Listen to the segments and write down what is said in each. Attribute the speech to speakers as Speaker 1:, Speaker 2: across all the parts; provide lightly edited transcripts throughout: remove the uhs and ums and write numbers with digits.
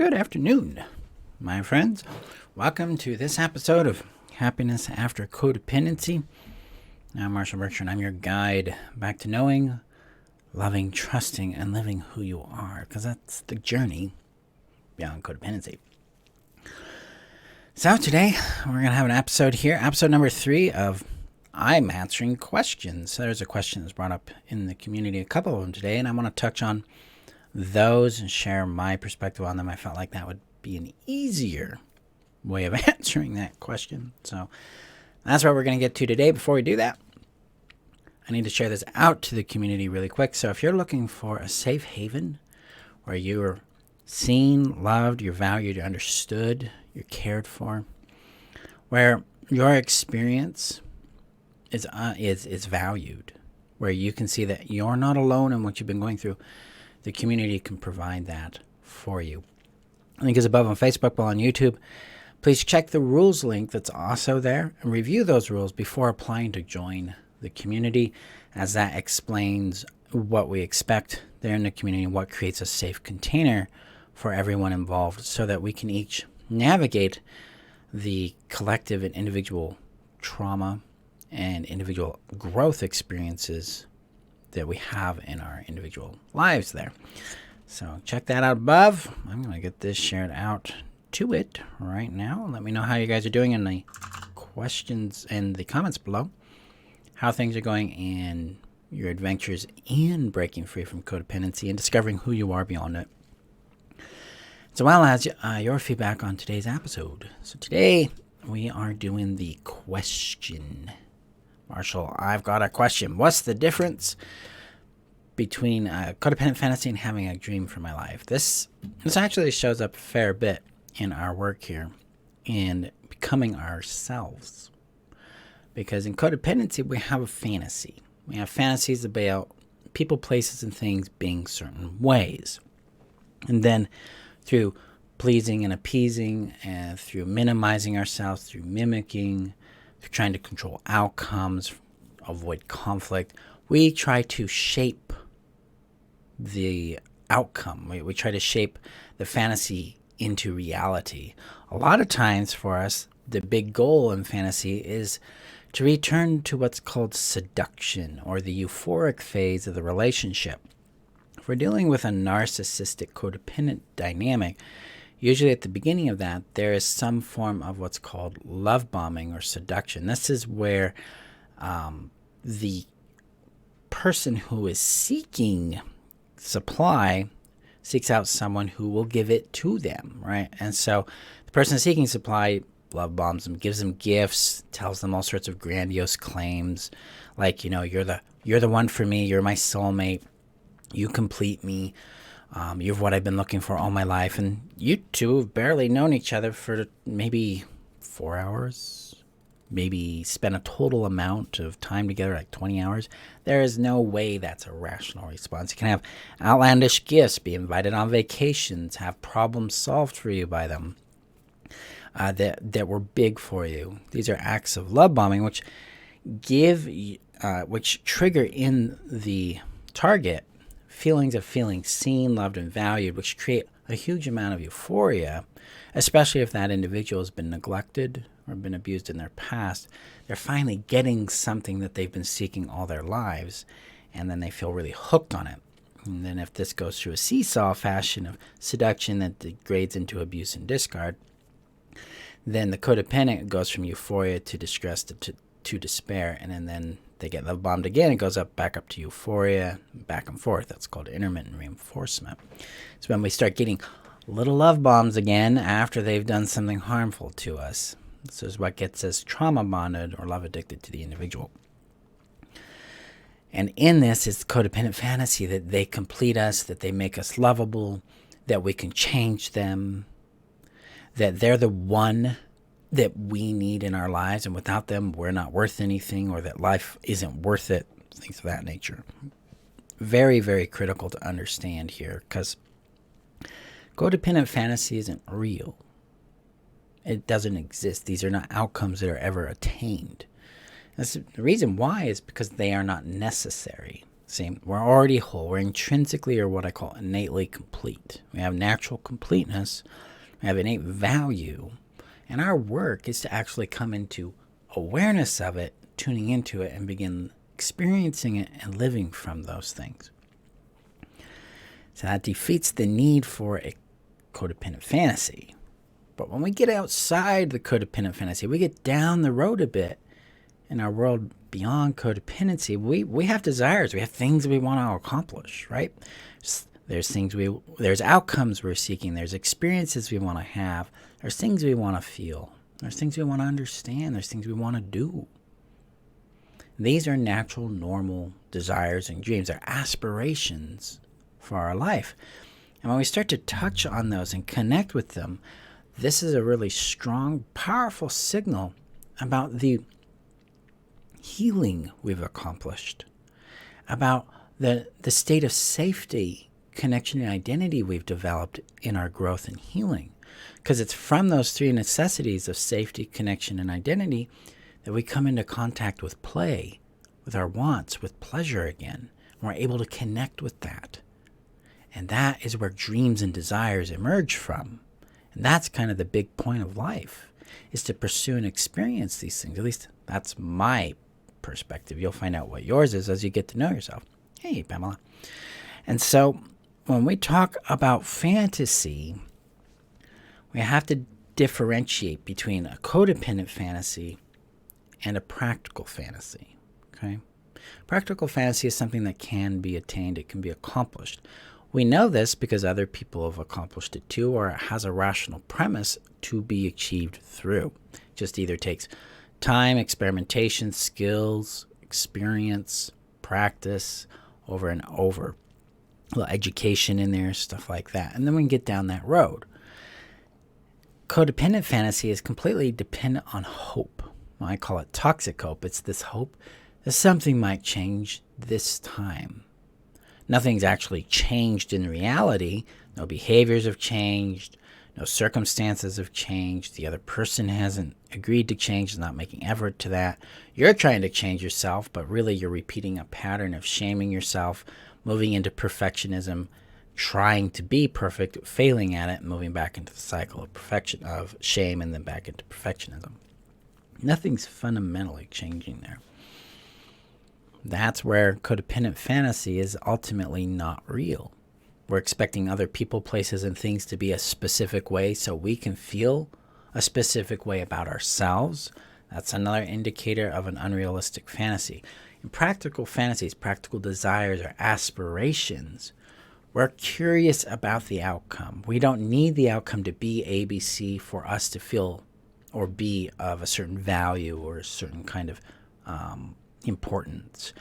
Speaker 1: Good afternoon, my friends. Welcome to this episode of Happiness After Codependency. I'm Marshall Bertrand. I'm your guide back to knowing, loving, trusting, and living who you are, because that's the journey beyond codependency. So today, we're going to have an episode here, episode number 3 of I'm Answering Questions. So there's a question that's brought up in the community, a couple of them today, and I want to touch on those and share my perspective on them. I felt like that would be an easier way of answering that question. So that's what we're going to get to today. Before we do that, I need to share this out to the community really quick. So if you're looking for a safe haven where you're seen, loved, you're valued, you're understood, you're cared for, where your experience is valued, where you can see that you're not alone in what you've been going through, the community can provide that for you. I think it's above on Facebook, but on YouTube. Please check the rules link that's also there and review those rules before applying to join the community, as that explains what we expect there in the community and what creates a safe container for everyone involved so that we can each navigate the collective and individual trauma and individual growth experiences that we have in our individual lives there. So check that out above. I'm going to get this shared out to it right now. Let me know how you guys are doing in the questions and the comments below. How things are going in your adventures in breaking free from codependency and discovering who you are beyond it, as well as your feedback on today's episode. So today we are doing the question. Marshall, I've got a question. What's the difference between a codependent fantasy and having a dream for my life? This actually shows up a fair bit in our work here in becoming ourselves. Because in codependency, we have a fantasy. We have fantasies about people, places, and things being certain ways. And then through pleasing and appeasing, and through minimizing ourselves, through mimicking, through trying to control outcomes, avoid conflict, we try to shape the outcome. We try to shape the fantasy into reality. A lot of times for us, the big goal in fantasy is to return to what's called seduction, or the euphoric phase of the relationship. If we're dealing with a narcissistic codependent dynamic, usually at the beginning of that, there is some form of what's called love bombing or seduction. This is where the person who is seeking supply seeks out someone who will give it to them, right? And so the person seeking supply love bombs them, gives them gifts, tells them all sorts of grandiose claims, like, you're the one for me, you're my soulmate, you complete me. You're what I've been looking for all my life. And you two have barely known each other for maybe 4 hours, maybe spent a total amount of time together, like 20 hours. There is no way that's a rational response. You can have outlandish gifts, be invited on vacations, have problems solved for you by them that were big for you. These are acts of love bombing, which trigger in the target feelings of feeling seen, loved, and valued, which create a huge amount of euphoria, especially if that individual has been neglected or been abused in their past. They're finally getting something that they've been seeking all their lives, and then they feel really hooked on it. And then if this goes through a seesaw fashion of seduction that degrades into abuse and discard, then the codependent goes from euphoria to distress to despair, and then they get love bombed again. It goes back up to euphoria, back and forth. That's called intermittent reinforcement. It's when we start getting little love bombs again after they've done something harmful to us. This is what gets us trauma bonded or love addicted to the individual. And in this is codependent fantasy, that they complete us, that they make us lovable, that we can change them, that they're the one that we need in our lives, and without them, we're not worth anything, or that life isn't worth it, things of that nature. Very, very critical to understand here, because codependent fantasy isn't real. It doesn't exist. These are not outcomes that are ever attained. The reason why is because they are not necessary. See, we're already whole. We're intrinsically, or what I call innately, complete. We have natural completeness. We have innate value. And our work is to actually come into awareness of it, tuning into it, and begin experiencing it and living from those things. So that defeats the need for a codependent fantasy. But when we get outside the codependent fantasy, we get down the road a bit in our world beyond codependency, we have desires. We have things we want to accomplish, right? There's outcomes we're seeking. There's experiences we want to have. There's things we want to feel. There's things we want to understand. There's things we want to do. These are natural, normal desires and dreams. They're aspirations for our life. And when we start to touch on those and connect with them, this is a really strong, powerful signal about the healing we've accomplished, about the state of safety, connection, and identity we've developed in our growth and healing. Because it's from those three necessities of safety, connection, and identity that we come into contact with play, with our wants, with pleasure again. And we're able to connect with that. And that is where dreams and desires emerge from. And that's kind of the big point of life, is to pursue and experience these things. At least that's my perspective. You'll find out what yours is as you get to know yourself. Hey, Pamela. And so when we talk about fantasy, we have to differentiate between a codependent fantasy and a practical fantasy. Okay? Practical fantasy is something that can be attained. It can be accomplished. We know this because other people have accomplished it too, or it has a rational premise to be achieved through. It just either takes time, experimentation, skills, experience, practice, over and over. A little education in there, stuff like that. And then we can get down that road. Codependent fantasy is completely dependent on hope. Well, I call it toxic hope. It's this hope that something might change this time. Nothing's actually changed in reality. No behaviors have changed. No circumstances have changed. The other person hasn't agreed to change, is not making effort to that. You're trying to change yourself, but really you're repeating a pattern of shaming yourself, moving into perfectionism, trying to be perfect, failing at it, moving back into the cycle of perfection, of shame, and then back into perfectionism. Nothing's fundamentally changing there. That's where codependent fantasy is ultimately not real. We're expecting other people, places, and things to be a specific way so we can feel a specific way about ourselves. That's another indicator of an unrealistic fantasy. In practical fantasies, practical desires, or aspirations, we're curious about the outcome. We don't need the outcome to be ABC for us to feel or be of a certain value or a certain kind of importance.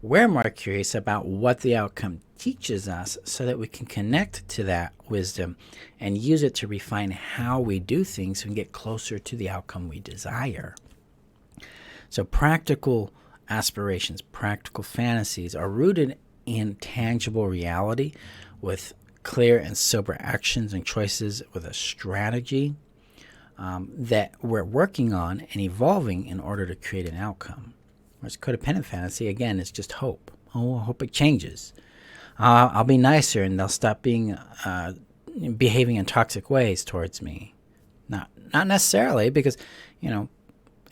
Speaker 1: We're more curious about what the outcome teaches us so that we can connect to that wisdom and use it to refine how we do things and get closer to the outcome we desire. So practical aspirations, practical fantasies are rooted in tangible reality with clear and sober actions and choices with a strategy that we're working on and evolving in order to create an outcome. Whereas codependent fantasy, again, is just hope. Oh, I hope it changes. I'll be nicer and they'll stop behaving in toxic ways towards me. Not necessarily, because,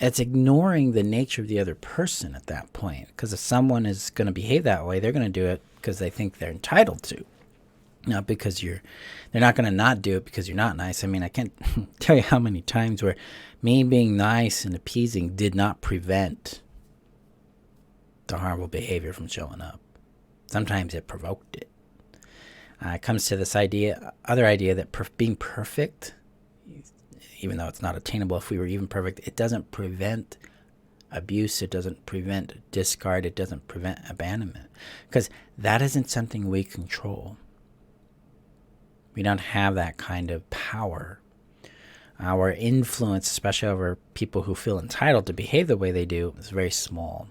Speaker 1: it's ignoring the nature of the other person at that point. Because if someone is going to behave that way, they're going to do it because they think they're entitled to. Not because they're not going to not do it because you're not nice. I mean, I can't tell you how many times where me being nice and appeasing did not prevent the harmful behavior from showing up. Sometimes it provoked it. It comes to this other idea that being perfect, even though it's not attainable, if we were even perfect, it doesn't prevent abuse, it doesn't prevent discard, it doesn't prevent abandonment. Because that isn't something we control. We don't have that kind of power. Our influence, especially over people who feel entitled to behave the way they do, is very small.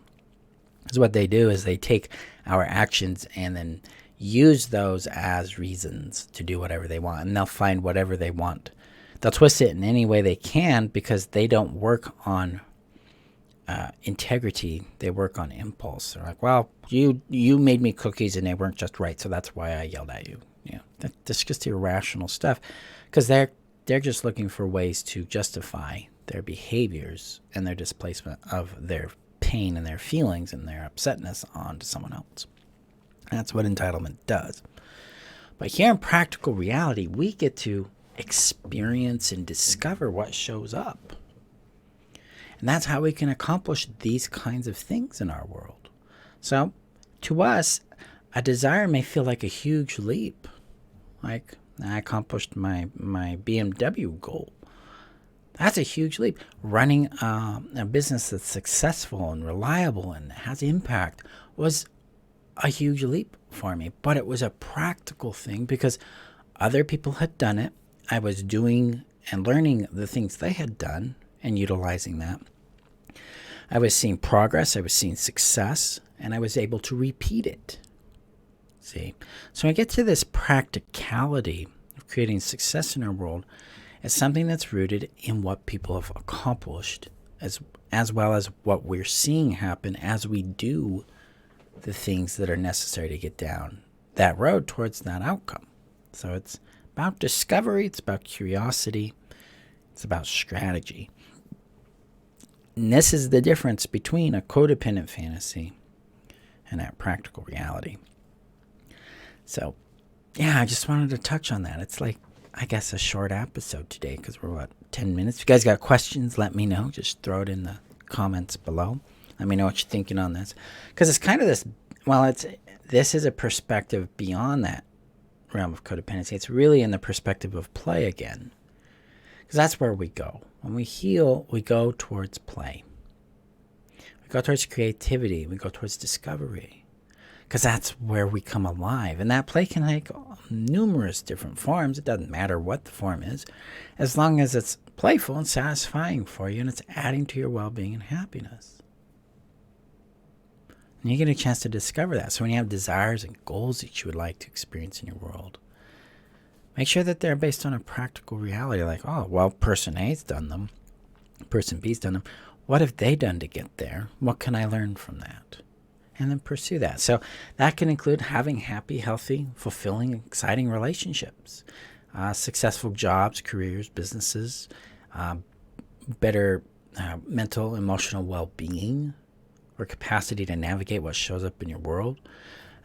Speaker 1: Because what they do is they take our actions and then use those as reasons to do whatever they want. And they'll find whatever they want. They'll twist it in any way they can because they don't work on integrity, they work on impulse. They're like, well, you made me cookies and they weren't just right, so that's why I yelled at you. That's just irrational stuff, because they're just looking for ways to justify their behaviors and their displacement of their pain and their feelings and their upsetness onto someone else. That's what entitlement does. But here in practical reality, we get to experience and discover what shows up. And that's how we can accomplish these kinds of things in our world. So, to us, a desire may feel like a huge leap. Like, I accomplished my BMW goal. That's a huge leap. Running a business that's successful and reliable and has impact was a huge leap for me. But it was a practical thing because other people had done it. I was doing and learning the things they had done and utilizing that. I was seeing progress. I was seeing success. And I was able to repeat it. See? So I get to this practicality of creating success in our world as something that's rooted in what people have accomplished, as well as what we're seeing happen as we do the things that are necessary to get down that road towards that outcome. So it's about discovery, it's about curiosity, it's about strategy. And this is the difference between a codependent fantasy and that practical reality. So, yeah, I just wanted to touch on that. It's like, I guess, a short episode today because we're, 10 minutes. If you guys got questions, let me know. Just throw it in the comments below. Let me know what you're thinking on this. Because it's kind of this, this is a perspective beyond that realm of codependency. It's really in the perspective of play again. Because that's where we go. When we heal, we go towards play. We go towards creativity. We go towards discovery. Because that's where we come alive. And that play can take numerous different forms. It doesn't matter what the form is, as long as it's playful and satisfying for you and it's adding to your well-being and happiness. And you get a chance to discover that. So when you have desires and goals that you would like to experience in your world, make sure that they're based on a practical reality. Like, oh, well, person A's done them. Person B's done them. What have they done to get there? What can I learn from that? And then pursue that. So that can include having happy, healthy, fulfilling, exciting relationships, successful jobs, careers, businesses, better mental, emotional well-being, or capacity to navigate what shows up in your world.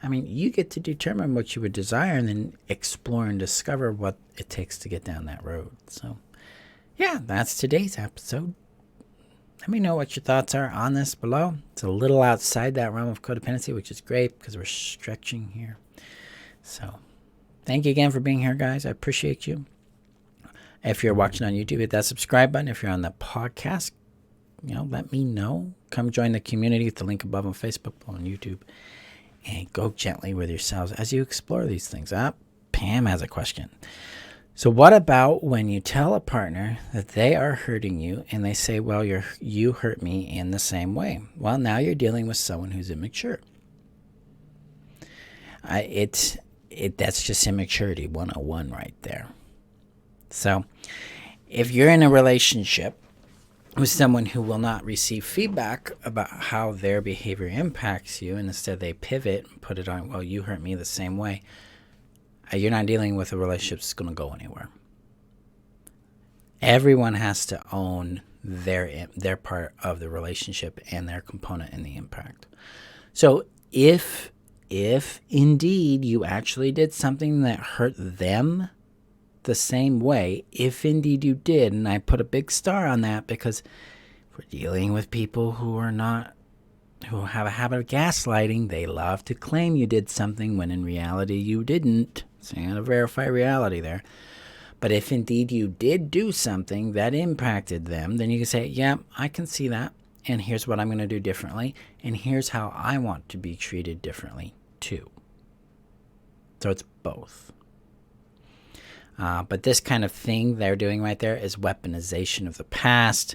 Speaker 1: I mean, you get to determine what you would desire and then explore and discover what it takes to get down that road. So, yeah, that's today's episode. Let me know what your thoughts are on this below. It's a little outside that realm of codependency, which is great because we're stretching here. So thank you again for being here, guys. I appreciate you. If you're watching on YouTube, hit that subscribe button. If you're on the podcast, let me know. Come join the community with the link above on Facebook, on YouTube. And go gently with yourselves as you explore these things. Pam has a question. So what about when you tell a partner that they are hurting you and they say, well, you hurt me in the same way? Well, now you're dealing with someone who's immature. That's just immaturity 101 right there. So if you're in a relationship with someone who will not receive feedback about how their behavior impacts you, and instead they pivot and put it on, well, you hurt me the same way, you're not dealing with a relationship that's going to go anywhere. Everyone has to own their part of the relationship and their component in the impact. So if indeed you actually did something that hurt them the same way, if indeed you did, and I put a big star on that because we're dealing with people who have a habit of gaslighting. They love to claim you did something when in reality you didn't. So you got to verify reality there. But if indeed you did do something that impacted them, then you can say, yeah, I can see that. And here's what I'm going to do differently. And here's how I want to be treated differently too. So it's both. But this kind of thing they're doing right there is weaponization of the past.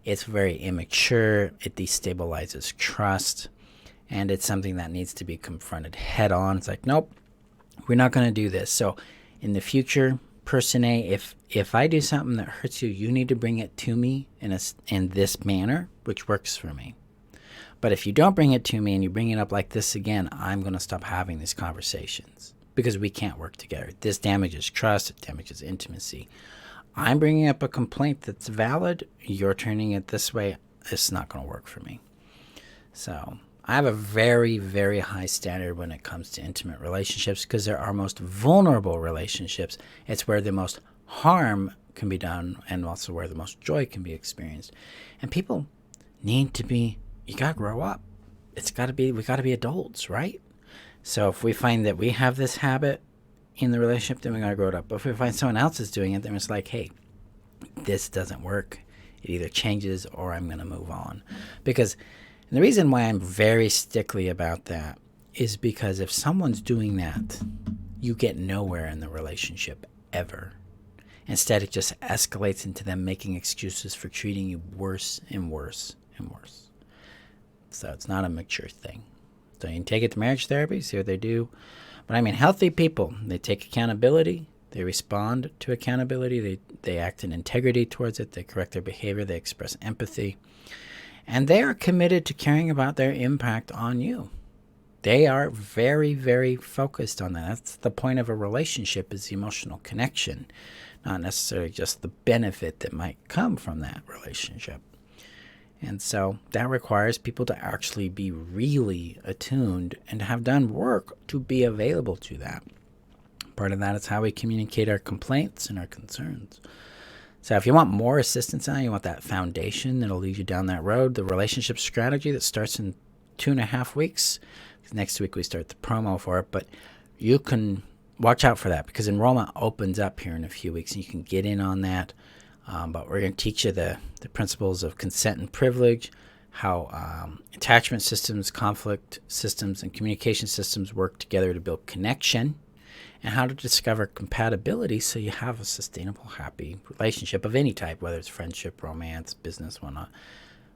Speaker 1: It's very immature. It destabilizes trust. And it's something that needs to be confronted head on. It's like, nope, we're not going to do this. So in the future, person A, if I do something that hurts you, you need to bring it to me in this manner, which works for me. But if you don't bring it to me and you bring it up like this again, I'm going to stop having these conversations because we can't work together. This damages trust. It damages intimacy. I'm bringing up a complaint that's valid. You're turning it this way. It's not going to work for me. So I have a very, very high standard when it comes to intimate relationships because they're our most vulnerable relationships. It's where the most harm can be done and also where the most joy can be experienced. And people need to be, you got to grow up. We got to be adults, right? So if we find that we have this habit in the relationship, then we got to grow it up. But if we find someone else is doing it, then it's like, hey, this doesn't work. It either changes or I'm going to move on. Because and the reason why I'm very stickly about that is because if someone's doing that, you get nowhere in the relationship ever. Instead, it just escalates into them making excuses for treating you worse and worse and worse. So it's not a mature thing. So you can take it to marriage therapy, see what they do. But I mean, healthy people, they take accountability. They respond to accountability. They act in integrity towards it. They correct their behavior. They express empathy. And they are committed to caring about their impact on you. They are very, very focused on that. That's the point of a relationship, is the emotional connection, not necessarily just the benefit that might come from that relationship. And so that requires people to actually be really attuned and to have done work to be available to that. Part of that is how we communicate our complaints and our concerns. So if you want more assistance now, you want that foundation that'll lead you down that road, the relationship strategy that starts in 2.5 weeks. Next week we start the promo for it, but you can watch out for that because enrollment opens up here in a few weeks and you can get in on that. But we're going to teach you the principles of consent and privilege, how attachment systems, conflict systems, and communication systems work together to build connection, and how to discover compatibility so you have a sustainable, happy relationship of any type, whether it's friendship, romance, business, whatnot,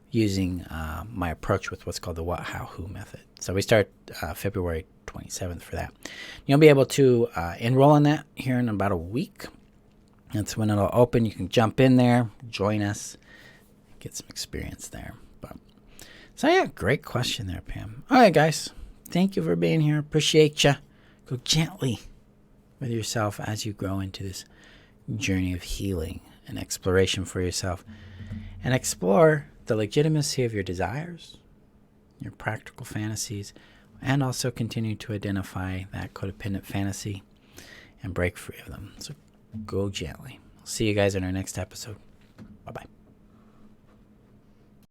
Speaker 1: using my approach with what's called the what, how, who method. So we start February 27th for that. You'll be able to enroll in that here in about a week. That's when it'll open. You can jump in there, join us, get some experience there. So yeah, great question there, Pam. All right, guys. Thank you for being here. Appreciate you. Go gently with yourself as you grow into this journey of healing and exploration for yourself. And explore the legitimacy of your desires, your practical fantasies, and also continue to identify that codependent fantasy and break free of them. So go gently. I'll see you guys in our next episode. Bye-bye.